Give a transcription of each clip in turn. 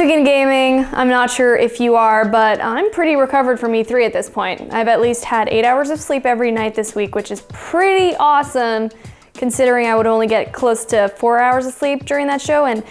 last week in gaming. I'm not sure if you are, but I'm pretty recovered from E3 at this point. I've at least had 8 hours of sleep every night this week, which is pretty awesome considering I would only get close to 4 hours of sleep during that show. And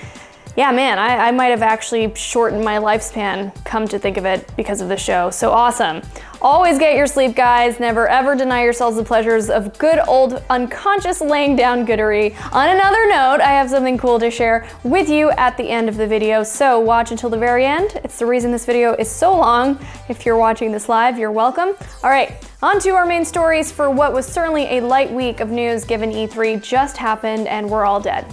yeah, man, I might have actually shortened my lifespan, come to think of it, because of the show. So awesome. Always get your sleep, guys. Never ever deny yourselves the pleasures of good old unconscious laying down goodery. On another note, I have something cool to share with you at the end of the video, so watch until the very end. It's the reason this video is so long. If you're watching this live, you're welcome. All right, on to our main stories for what was certainly a light week of news given E3 just happened and we're all dead.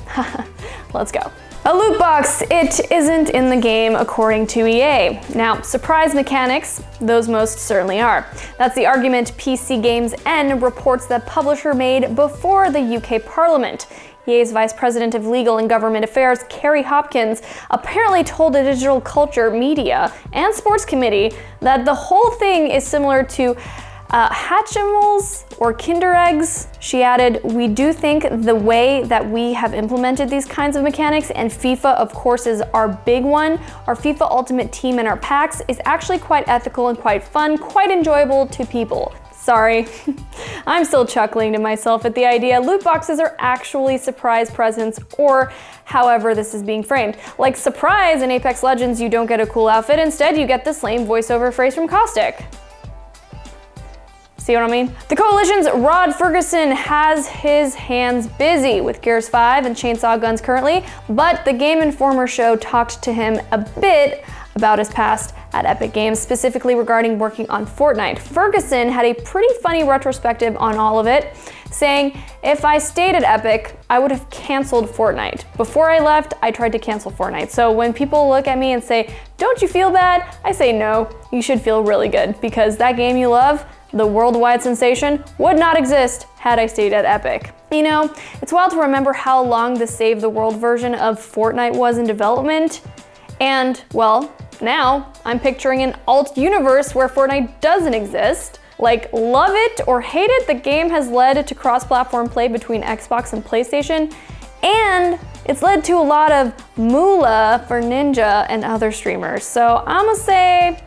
Let's go. A loot box, it isn't in the game according to EA. Now, surprise mechanics, those most certainly are. That's the argument PC Games N reports the publisher made before the UK Parliament. EA's Vice President of Legal and Government Affairs, Kerry Hopkins, apparently told the Digital Culture, Media, and Sports Committee that the whole thing is similar to Hatchimals or Kinder Eggs. She added, "We do think the way that we have implemented these kinds of mechanics, and FIFA of course is our big one, our FIFA Ultimate Team and our packs, is actually quite ethical and quite fun, quite enjoyable to people." Sorry, I'm still chuckling to myself at the idea loot boxes are actually surprise presents, or however this is being framed. Like surprise in Apex Legends, you don't get a cool outfit, instead you get this lame voiceover phrase from Caustic. See what I mean? The Coalition's Rod Ferguson has his hands busy with Gears 5 and chainsaw guns currently, but the Game Informer show talked to him a bit about his past at Epic Games, specifically regarding working on Fortnite. Ferguson had a pretty funny retrospective on all of it, saying, "If I stayed at Epic, I would have canceled Fortnite. Before I left, I tried to cancel Fortnite. So when people look at me and say, 'Don't you feel bad?' I say, no, you should feel really good, because that game you love, the worldwide sensation, would not exist had I stayed at Epic." You know, it's wild to remember how long the Save the World version of Fortnite was in development. And, well, now I'm picturing an alt universe where Fortnite doesn't exist. Like, love it or hate it, the game has led to cross-platform play between Xbox and PlayStation, and it's led to a lot of moolah for Ninja and other streamers. So I'ma say,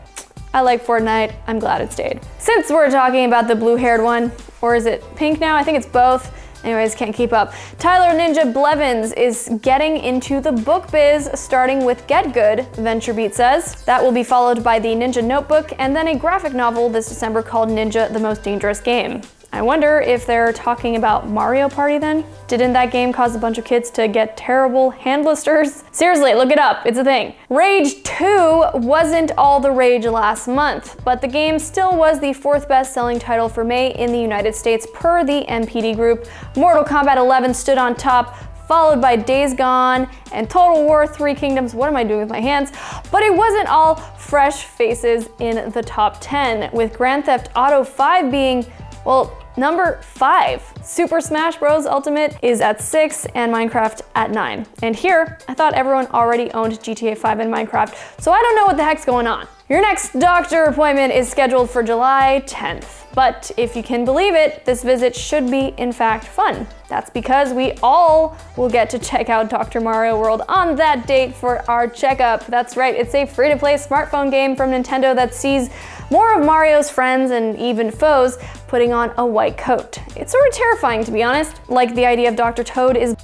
I like Fortnite, I'm glad it stayed. Since we're talking about the blue-haired one, or is it pink now? I think it's both. Anyways, can't keep up. Tyler Ninja Blevins is getting into the book biz, starting with Get Good, VentureBeat says. That will be followed by the Ninja Notebook and then a graphic novel this December called Ninja: The Most Dangerous Game. I wonder if they're talking about Mario Party then? Didn't that game cause a bunch of kids to get terrible hand blisters? Seriously, look it up, it's a thing. Rage 2 wasn't all the rage last month, but the game still was the 4th best-selling title for May in the United States per the NPD Group. Mortal Kombat 11 stood on top, followed by Days Gone and Total War 3 Kingdoms. What am I doing with my hands? But it wasn't all fresh faces in the top 10, with Grand Theft Auto 5 being, well, number 5. Super Smash Bros. Ultimate is at 6 and Minecraft at 9. And here, I thought everyone already owned GTA 5 and Minecraft, so I don't know what the heck's going on. Your next doctor appointment is scheduled for July 10th. But if you can believe it, this visit should be, in fact, fun. That's because we all will get to check out Dr. Mario World on that date for our checkup. That's right, it's a free-to-play smartphone game from Nintendo that sees more of Mario's friends and even foes putting on a white coat. It's sort of terrifying, to be honest. Like the idea of Dr. Toad is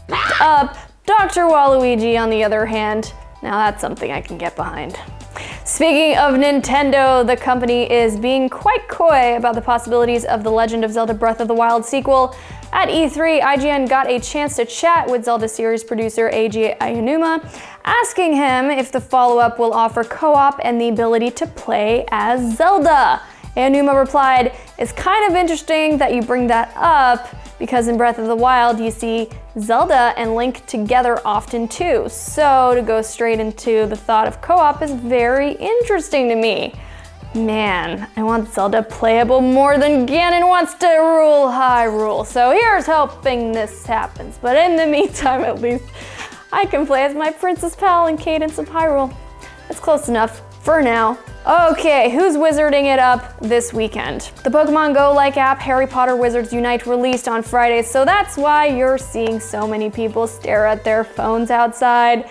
up, Dr. Waluigi, on the other hand, now that's something I can get behind. Speaking of Nintendo, the company is being quite coy about the possibilities of The Legend of Zelda Breath of the Wild sequel. At E3, IGN got a chance to chat with Zelda series producer Eiji Aonuma, asking him if the follow-up will offer co-op and the ability to play as Zelda. Aonuma replied, "It's kind of interesting that you bring that up, because in Breath of the Wild you see Zelda and Link together often too. So to go straight into the thought of co-op is very interesting to me. Man, I want Zelda playable more than Ganon wants to rule Hyrule. So here's hoping this happens. But in the meantime, at least, I can play as my princess pal in Cadence of Hyrule. It's close enough for now." Okay, who's wizarding it up this weekend? The Pokemon Go-like app Harry Potter Wizards Unite released on Friday, so that's why you're seeing so many people stare at their phones outside.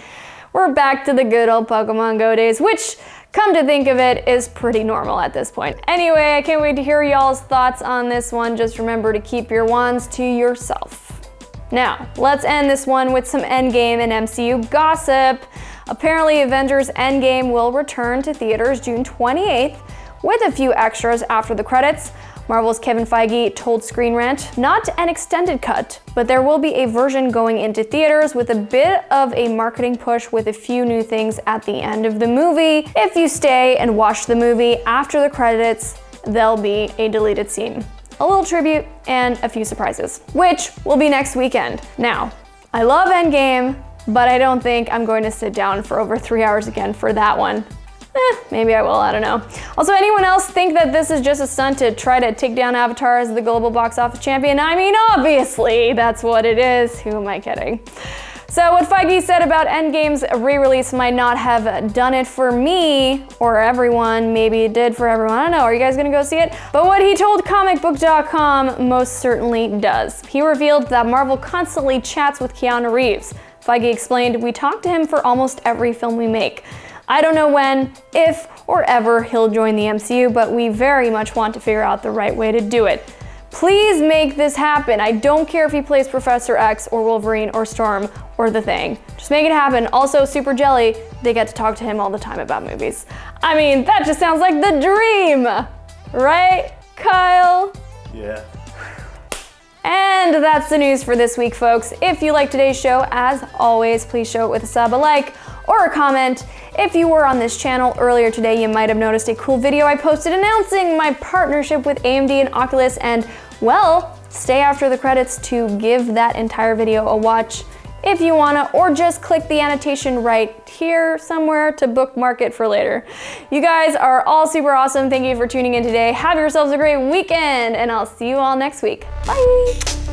we're back to the good old Pokemon Go days, which, come to think of it, is pretty normal at this point. Anyway, I can't wait to hear y'all's thoughts on this one. Just remember to keep your wands to yourself. Now, let's end this one with some Endgame and MCU gossip. Apparently, Avengers Endgame will return to theaters June 28th with a few extras after the credits. Marvel's Kevin Feige told Screen Rant, not an extended cut, but there will be a version going into theaters with a bit of a marketing push with a few new things at the end of the movie. If you stay and watch the movie after the credits, there'll be a deleted scene, a little tribute, and a few surprises, which will be next weekend. Now, I love Endgame, but I don't think I'm going to sit down for over 3 hours again for that one. Maybe I will, I don't know. Also, anyone else think that this is just a stunt to try to take down Avatar as the global box office champion? I mean, obviously, that's what it is. Who am I kidding? So what Feige said about Endgame's re-release might not have done it for me or everyone. Maybe it did for everyone. I don't know. Are you guys gonna go see it? But what he told comicbook.com most certainly does. He revealed that Marvel constantly chats with Keanu Reeves. Feige explained, "We talk to him for almost every film we make. I don't know when, if, or ever he'll join the MCU, but we very much want to figure out the right way to do it. Please make this happen. I don't care if he plays Professor X or Wolverine or Storm or the Thing. Just make it happen." Also, Super Jelly, they get to talk to him all the time about movies. I mean, that just sounds like the dream, right, Kyle? Yeah. And that's the news for this week, folks. If you liked today's show, as always, please show it with a sub, a like, or a comment. If you were on this channel earlier today, you might have noticed a cool video I posted announcing my partnership with AMD and Oculus, and well, stay after the credits to give that entire video a watch if you wanna, or just click the annotation right here somewhere to bookmark it for later. You guys are all super awesome. Thank you for tuning in today. Have yourselves a great weekend, and I'll see you all next week. Bye.